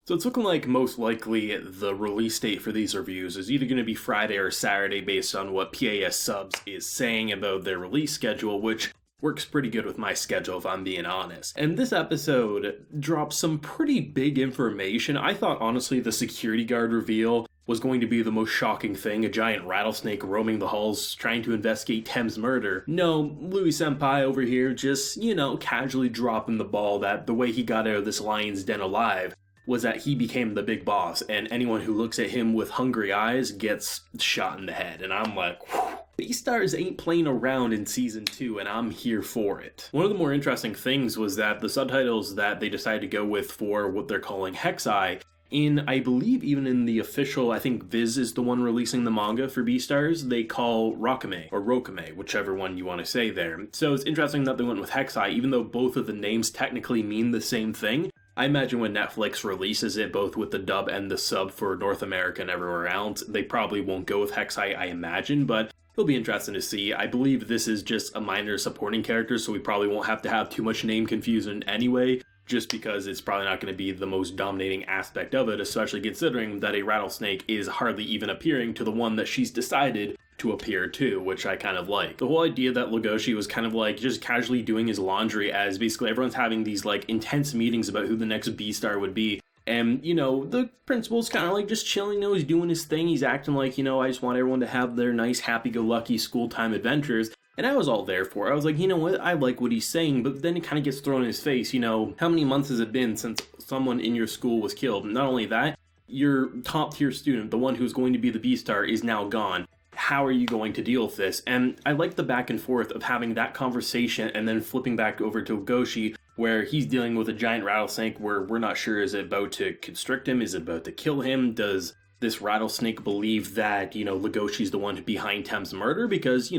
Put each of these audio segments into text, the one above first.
So it's looking like most likely the release date for these reviews is either going to be Friday or Saturday based on what PAS Subs is saying about their release schedule, which works pretty good with my schedule if I'm being honest. And this episode drops some pretty big information. I thought honestly the security guard reveal was going to be the most shocking thing, a giant rattlesnake roaming the halls trying to investigate Tem's murder. No, Louis Senpai over here just, casually dropping the ball that the way he got out of this lion's den alive was that he became the big boss, and anyone who looks at him with hungry eyes gets shot in the head. And I'm like, whew. Beastars ain't playing around in Season 2, and I'm here for it. One of the more interesting things was that the subtitles that they decided to go with for what they're calling Hsieh, I believe even in the official, I think Viz is the one releasing the manga for Beastars, they call Rokame, or Rokame, whichever one you want to say there. So it's interesting that they went with Hsieh, even though both of the names technically mean the same thing. I imagine when Netflix releases it, both with the dub and the sub for North America and everywhere else, they probably won't go with Hsieh, I imagine, but it'll be interesting to see. I believe this is just a minor supporting character, so we probably won't have to have too much name confusion anyway, just because it's probably not going to be the most dominating aspect of it, especially considering that a rattlesnake is hardly even appearing to the one that she's decided to appear to, which I kind of like. The whole idea that Legoshi was kind of like just casually doing his laundry as basically everyone's having these like intense meetings about who the next Beastar would be. And, the principal's kind of like just chilling, he's doing his thing. He's acting like, I just want everyone to have their nice, happy-go-lucky school time adventures. And I was all there for it. I was like, you know what, I like what he's saying, but then it kind of gets thrown in his face, how many months has it been since someone in your school was killed? And not only that, your top-tier student, the one who's going to be the Beastar, is now gone. How are you going to deal with this? And I like the back and forth of having that conversation and then flipping back over to Legoshi, where he's dealing with a giant rattlesnake where we're not sure, is it about to constrict him? Is it about to kill him? Does this rattlesnake believe that, Legoshi's the one behind Tem's murder? Because,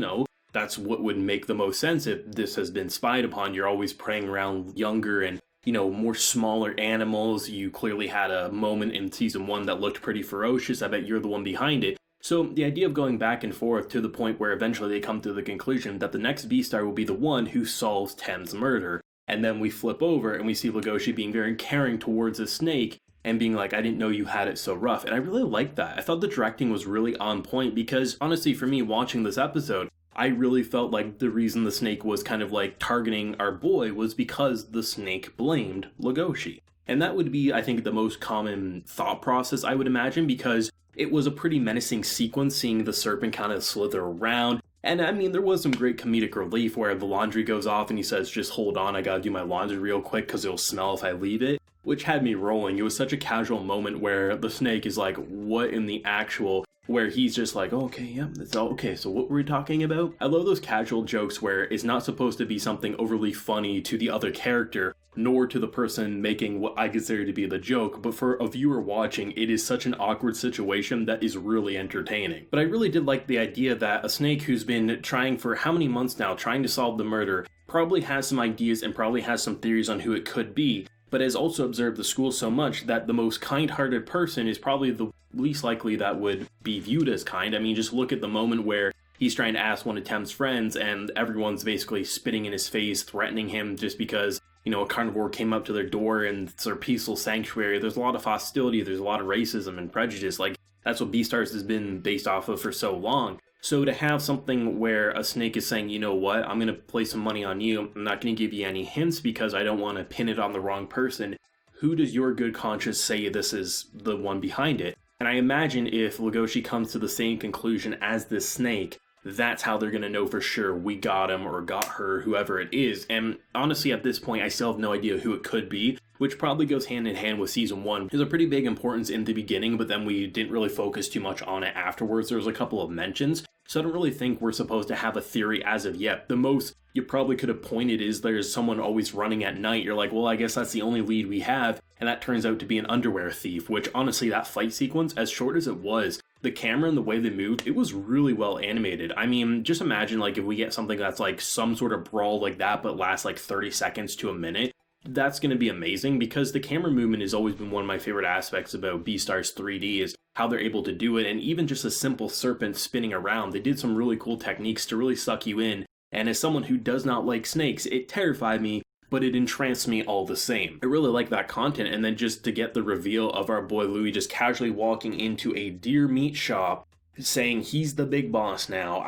that's what would make the most sense if this has been spied upon. You're always preying around younger and, more smaller animals. You clearly had a moment in Season 1 that looked pretty ferocious. I bet you're the one behind it. So the idea of going back and forth to the point where eventually they come to the conclusion that the next Beastar will be the one who solves Tem's murder. And then we flip over and we see Legoshi being very caring towards the snake and being like, I didn't know you had it so rough. And I really liked that. I thought the directing was really on point because honestly for me watching this episode, I really felt like the reason the snake was kind of like targeting our boy was because the snake blamed Legoshi. And that would be, I think, the most common thought process I would imagine, because it was a pretty menacing sequence seeing the serpent kind of slither around. And I mean, there was some great comedic relief where the laundry goes off and he says, just hold on, I gotta do my laundry real quick because it'll smell if I leave it, which had me rolling. It was such a casual moment where the snake is like, what in the actual, where he's just like, oh, okay, yeah, that's all okay, so what were we talking about? I love those casual jokes where it's not supposed to be something overly funny to the other character, nor to the person making what I consider to be the joke, but for a viewer watching, it is such an awkward situation that is really entertaining. But I really did like the idea that a snake who's been trying for how many months now, trying to solve the murder, probably has some ideas and probably has some theories on who it could be, but has also observed the school so much that the most kind-hearted person is probably the least likely that would be viewed as kind. I mean, just look at the moment where he's trying to ask one of Tem's friends and everyone's basically spitting in his face, threatening him just because, a carnivore came up to their door and it's their peaceful sanctuary. There's a lot of hostility, there's a lot of racism and prejudice. Like, that's what Beastars has been based off of for so long. So to have something where a snake is saying, you know what, I'm going to place some money on you, I'm not going to give you any hints because I don't want to pin it on the wrong person. Who does your good conscience say this is the one behind it? And I imagine if Legoshi comes to the same conclusion as this snake, that's how they're going to know for sure we got him or got her, whoever it is. And honestly, at this point, I still have no idea who it could be, which probably goes hand in hand with Season 1. There's a pretty big importance in the beginning, but then we didn't really focus too much on it afterwards. There was a couple of mentions, so I don't really think we're supposed to have a theory as of yet. The most you probably could have pointed is there's someone always running at night. You're like, well, I guess that's the only lead we have, and that turns out to be an underwear thief, which honestly, that fight sequence, as short as it was, the camera and the way they moved, it was really well animated. I mean, just imagine like if we get something that's like some sort of brawl like that but lasts like 30 seconds to a minute. That's going to be amazing because the camera movement has always been one of my favorite aspects about Beastars 3D is how they're able to do it. And even just a simple serpent spinning around, they did some really cool techniques to really suck you in. And as someone who does not like snakes, it terrified me but it entranced me all the same. I really like that content, and then just to get the reveal of our boy Louis just casually walking into a deer meat shop saying he's the big boss now,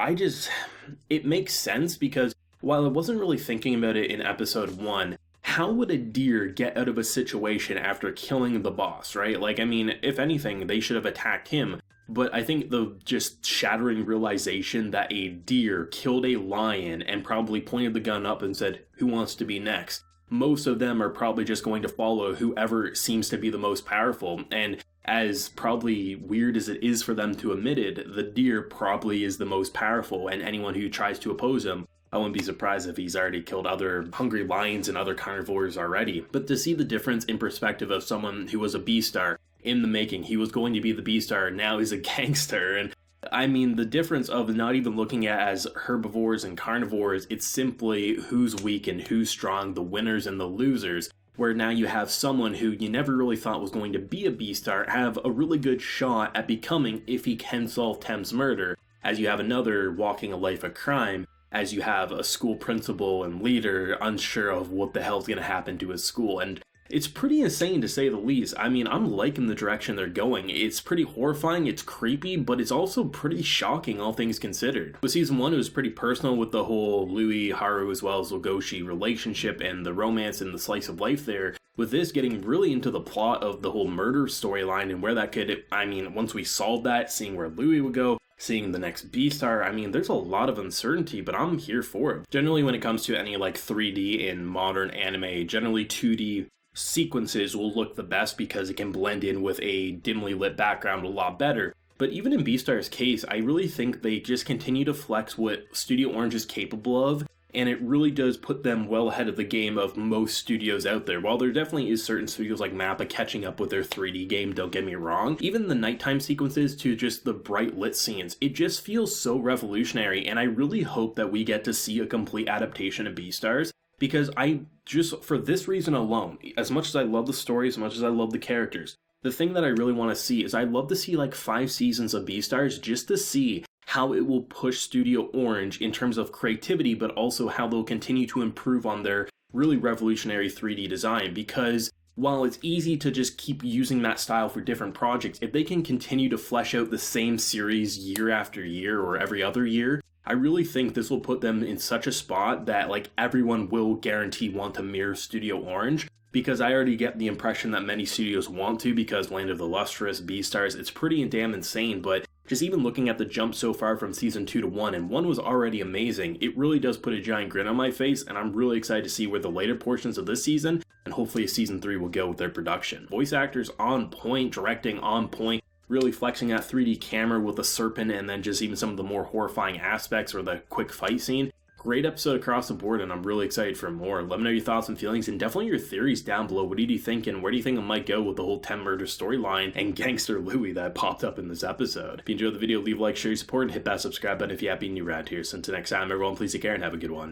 it makes sense because while I wasn't really thinking about it in episode 1, how would a deer get out of a situation after killing the boss, right? Like, I mean, if anything, they should have attacked him. But I think the just shattering realization that a deer killed a lion and probably pointed the gun up and said, "Who wants to be next?" Most of them are probably just going to follow whoever seems to be the most powerful. And as probably weird as it is for them to admit it, the deer probably is the most powerful, and anyone who tries to oppose him, I wouldn't be surprised if he's already killed other hungry lions and other carnivores already. But to see the difference in perspective of someone who was a Beastar in the making, he was going to be the Beastar, now he's a gangster. And I mean, the difference of not even looking at as herbivores and carnivores, it's simply who's weak and who's strong, the winners and the losers. Where now you have someone who you never really thought was going to be a Beastar have a really good shot at becoming if he can solve Tem's murder, as you have another walking a life of crime, as you have a school principal and leader unsure of what the hell's going to happen to his school. And it's pretty insane to say the least. I mean, I'm liking the direction they're going. It's pretty horrifying, it's creepy, but it's also pretty shocking, all things considered. With season 1, it was pretty personal with the whole Louis, Haru, as well as Legoshi relationship and the romance and the slice of life there. With this getting really into the plot of the whole murder storyline and where that could, I mean, once we solved that, seeing where Louis would go, seeing the next Beastar, I mean, there's a lot of uncertainty, but I'm here for it. Generally, when it comes to any like 3D in modern anime, generally 2D sequences will look the best because it can blend in with a dimly lit background a lot better. But even in Beastar's case, I really think they just continue to flex what Studio Orange is capable of, and it really does put them well ahead of the game of most studios out there. While there definitely is certain studios like MAPPA catching up with their 3D game, don't get me wrong, even the nighttime sequences to just the bright lit scenes, it just feels so revolutionary, and I really hope that we get to see a complete adaptation of Beastars. Because I just, for this reason alone, as much as I love the story, as much as I love the characters, the thing that I really want to see is I'd love to see like 5 seasons of Beastars just to see how it will push Studio Orange in terms of creativity, but also how they'll continue to improve on their really revolutionary 3D design. Because while it's easy to just keep using that style for different projects, if they can continue to flesh out the same series year after year or every other year, I really think this will put them in such a spot that like everyone will guarantee want to mirror Studio Orange, because I already get the impression that many studios want to, because Land of the Lustrous, Beastars, it's pretty damn insane. But just even looking at the jump so far from season 2 to 1, and 1 was already amazing, it really does put a giant grin on my face, and I'm really excited to see where the later portions of this season and hopefully season 3 will go with their production. Voice actors on point, directing on point, really flexing that 3D camera with the serpent, and then just even some of the more horrifying aspects or the quick fight scene. Great episode across the board, and I'm really excited for more. Let me know your thoughts and feelings, and definitely your theories down below. What do you think, and where do you think it might go with the whole Tem murder storyline and Gangster Louis that popped up in this episode? If you enjoyed the video, leave a like, share your support, and hit that subscribe button if you have been new around here. So until next time, everyone, please take care and have a good one.